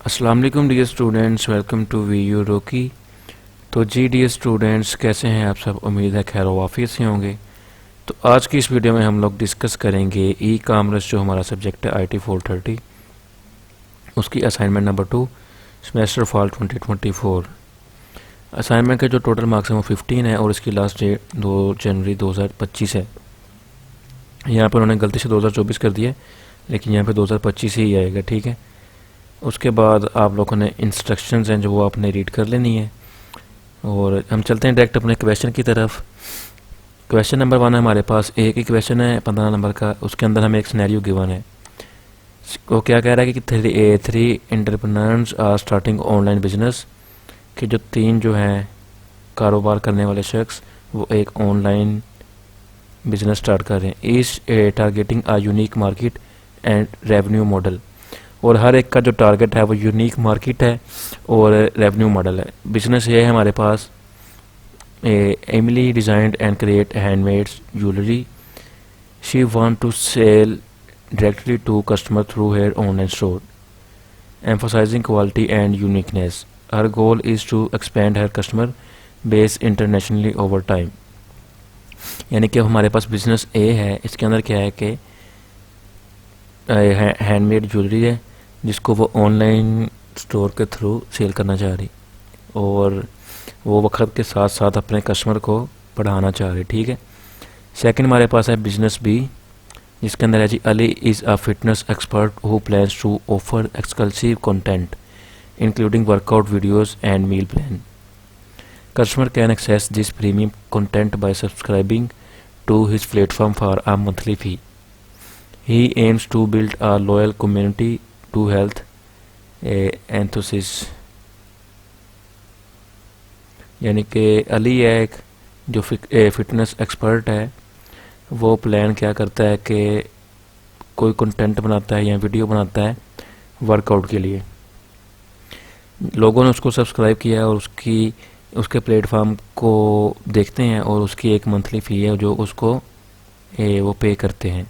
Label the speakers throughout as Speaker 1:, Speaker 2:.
Speaker 1: अस्सलाम वालेकुम dear students, welcome to VU रोकी। तो जी डियर स्टूडेंट्स, कैसे हैं आप सब? उम्मीद है खैर वाफियत से होंगे। तो आज की इस वीडियो में हम लोग डिस्कस करेंगे ई कामर्स, जो हमारा सब्जेक्ट है IT 430, उसकी assignment number 2 semester fall 2024। Assignment के जो टोटल मार्क्स हैं वो 15 है और इसकी लास्ट डेट 2 जनवरी 2025 है। यहाँ पर उन्होंने गलती से 2024 कर दिया, लेकिन यहाँ पे 2025 ही आएगा, ठीक है। उसके बाद आप लोगों ने इंस्ट्रक्शंस हैं जो वो आपने रीड कर लेनी है, और हम चलते हैं डायरेक्ट अपने क्वेश्चन की तरफ। क्वेश्चन नंबर 1 है हमारे पास, एक ही क्वेश्चन है 15 नंबर का। उसके अंदर हमें एक सिनेरियो गिवन है। वो क्या कह रहा है कि three entrepreneurs are starting online business, कि जो 3 जो हैं कारोबार करने वाले शख्स वो एक ऑनलाइन बिजनेस स्टार्ट कर रहे हैं। Each targeting a unique market and revenue model, और हर एक का जो टारगेट है वो यूनिक मार्केट है और रेवेन्यू मॉडल है। बिजनेस ये है हमारे पास, Emily designed and create handmade jewellery. She want to sell directly to customer through her online store, emphasising quality and uniqueness. Her goal is to expand her customer base internationally over time. यानी कि हमारे पास business ए है, इसके अंदर क्या है कि handmade jewellery है जिसको वो ऑनलाइन स्टोर के थ्रू सेल करना चाह रही, और वो वक्त के साथ साथ अपने कस्टमर को बढ़ाना चाह रही, ठीक है। सेकंड हमारे पास है बिजनेस बी, जिसके अंदर है जी Ali is a fitness expert who plans to offer exclusive content including workout videos and meal plan. Customer can access this premium content by subscribing to his platform for a monthly fee. He aims to build a loyal community to health enthusiasts। यानी कि अली है एक जो fitness expert है, वो plan क्या करता है कि कोई कंटेंट बनाता है या वीडियो बनाता है वर्कआउट के लिए। लोगों ने उसको सब्सक्राइब किया और उसके प्लेटफॉर्म को देखते हैं, और उसकी एक मंथली फ़ी है जो उसको वो पे करते हैं।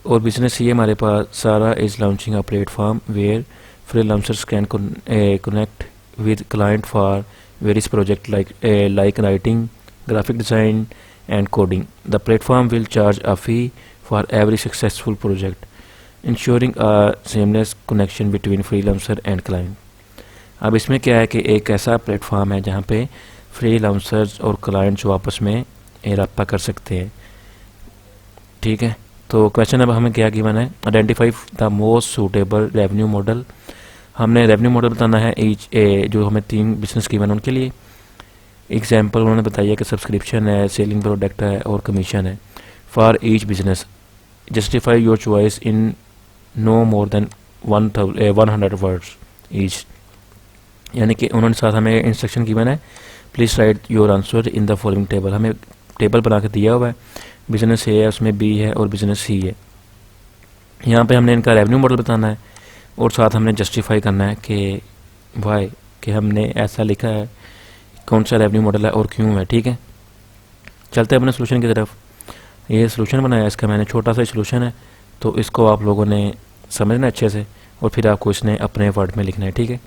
Speaker 1: और बिजनेस ये हमारे पास, Sarah is launching a platform where freelancers can connect with client for various project like writing, graphic design and coding. The platform will charge a fee for every successful project, ensuring a seamless connection between freelancer and client. अब इसमें क्या है कि एक ऐसा platform है जहाँ पे फ्रीलांसर्स और क्लाइंट्स आपस में रब्ता कर सकते हैं, ठीक है। तो क्वेश्चन अब हमें क्या गिवन है, identify the most suitable revenue model. हमने रेवेन्यू मॉडल बताना है ईच जो हमें 3 बिजनेस गिवन उनके लिए। एग्जांपल उन्होंने बताया कि सब्सक्रिप्शन है, सेलिंग प्रोडक्ट है और कमीशन है। For each business justify your choice in no more than 100 words each. यानी कि उन्होंने साथ हमें इंस्ट्रक्शन गिवन है, please write your answer in the following table. हमें टेबल बना के दिया हुआ है, बिजनेस ए है, उसमें बी है और बिजनेस सी है। यहाँ पे हमने इनका रेवेन्यू मॉडल बताना है और साथ हमने जस्टिफाई करना है कि वाई, कि हमने ऐसा लिखा है, कौन सा रेवेन्यू मॉडल है और क्यों है, ठीक है। चलते हैं अपने सोल्यूशन की तरफ। ये सोल्यूशन बनाया इसका मैंने, छोटा सा सोल्यूशन है, तो इसको आप लोगों ने समझना अच्छे से और फिर आपको इसने अपने वर्ड में लिखना है, ठीक है।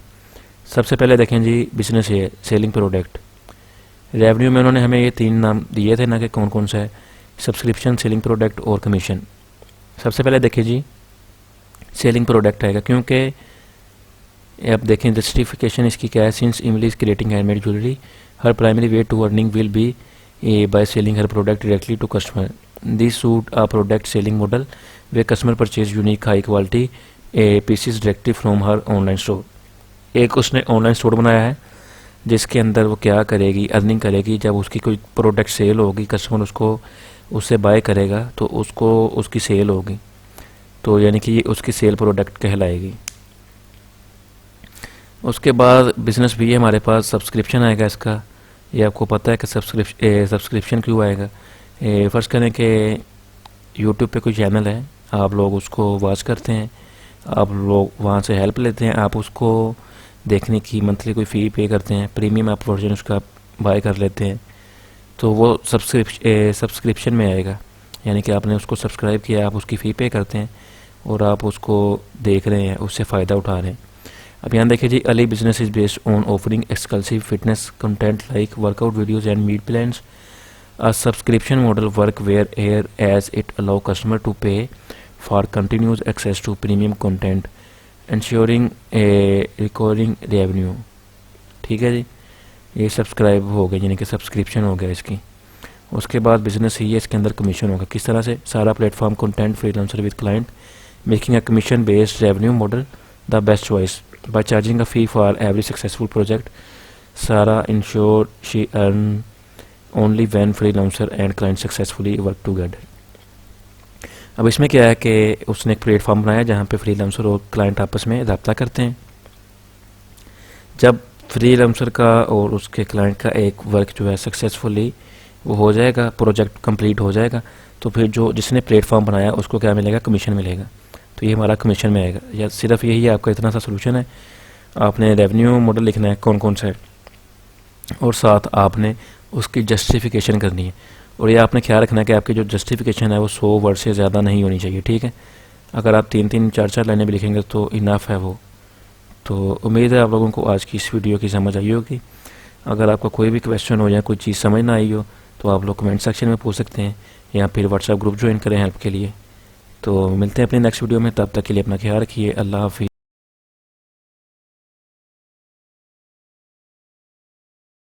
Speaker 1: सबसे पहले देखें जी, बिजनेस ए सेलिंग प्रोडक्ट। रेवेन्यू में उन्होंने हमें ये 3 नाम दिए थे ना कि कौन कौन सा है, सब्सक्रिप्शन, सेलिंग प्रोडक्ट और कमीशन। सबसे पहले देखिए जी, सेलिंग प्रोडक्ट आएगा, क्योंकि अब देखें जस्टिफिकेशन इसकी क्या है, since Emily is creating handmade jewellery her primary way to earning will be by selling her product directly to customer. This suit a product selling model where customer purchase unique high quality pieces directly from her online store. एक उसने online store बनाया है जिसके अंदर वो क्या करेगी, earning करेगी। जब उसकी कोई प्रोडक्ट सेल होगी, कस्टमर उससे बाय करेगा तो उसको उसकी सेल होगी, तो यानी कि ये उसकी सेल प्रोडक्ट कहलाएगी। उसके बाद बिजनेस भी है हमारे पास, सब्सक्रिप्शन आएगा इसका। ये आपको पता है कि सब्सक्रिप्शन क्यों आएगा। फर्स्ट करें कि यूट्यूब पे कोई चैनल है, आप लोग उसको वॉच करते हैं, आप लोग वहाँ से हेल्प लेते हैं, आप उसको देखने की मंथली कोई फ़ी पे करते हैं, प्रीमियम आप वर्जन उसका बाय कर लेते हैं, तो वो सब्सक्रिप्शन में आएगा। यानी कि आपने उसको सब्सक्राइब किया, आप उसकी फ़ी पे करते हैं और आप उसको देख रहे हैं, उससे फ़ायदा उठा रहे हैं। अब यहाँ देखिए जी, Ali business is based on offering exclusive fitness content like workout videos and meal plans. A subscription model work where air as it allow customer to pay for continuous access to premium content, ensuring a recurring revenue. ठीक है जी, ये subscribe हो गया, यानी कि subscription हो गया इसकी. उसके बाद बिजनेस ही है, इसके अंदर कमीशन होगा. किस तरह से? Sarah platform content freelancer with client making a commission based revenue model the best choice by charging a fee for every successful project. Sarah ensure she earn only when freelancer and client successfully work together. अब इसमें क्या है कि उसने एक platform बनाया जहाँ पे फ्रीलांसर और क्लाइंट आपस में रब्ता करते हैं. जब फ्रीलांसर का और उसके क्लाइंट का एक वर्क जो है सक्सेसफुली वो हो जाएगा, प्रोजेक्ट कंप्लीट हो जाएगा, तो फिर जो जिसने प्लेटफॉर्म बनाया उसको क्या मिलेगा? कमीशन मिलेगा. तो ये हमारा कमीशन में आएगा. या सिर्फ यही आपका इतना सा सोल्यूशन है. आपने रेवेन्यू मॉडल लिखना है कौन कौन सा है, और साथ आपने उसकी जस्टिफिकेशन करनी है. और ये आपने ख्याल रखना है कि आपकी जो जस्टिफिकेशन है वो 100 वर्ड से ज़्यादा नहीं होनी चाहिए. ठीक है, अगर आप 3-3 4-4 लाइनें भी लिखेंगे तो इनफ है वो. तो उम्मीद है आप लोगों को आज की इस वीडियो की समझ आई होगी. अगर आपका कोई भी क्वेश्चन हो या कोई चीज़ समझ ना आई हो तो आप लोग कमेंट सेक्शन में पूछ सकते हैं, या फिर व्हाट्सएप ग्रुप ज्वाइन करें हेल्प के लिए. तो मिलते हैं अपनी नेक्स्ट वीडियो में. तब तक के लिए अपना ख्याल रखिए. अल्लाह हाफिज़.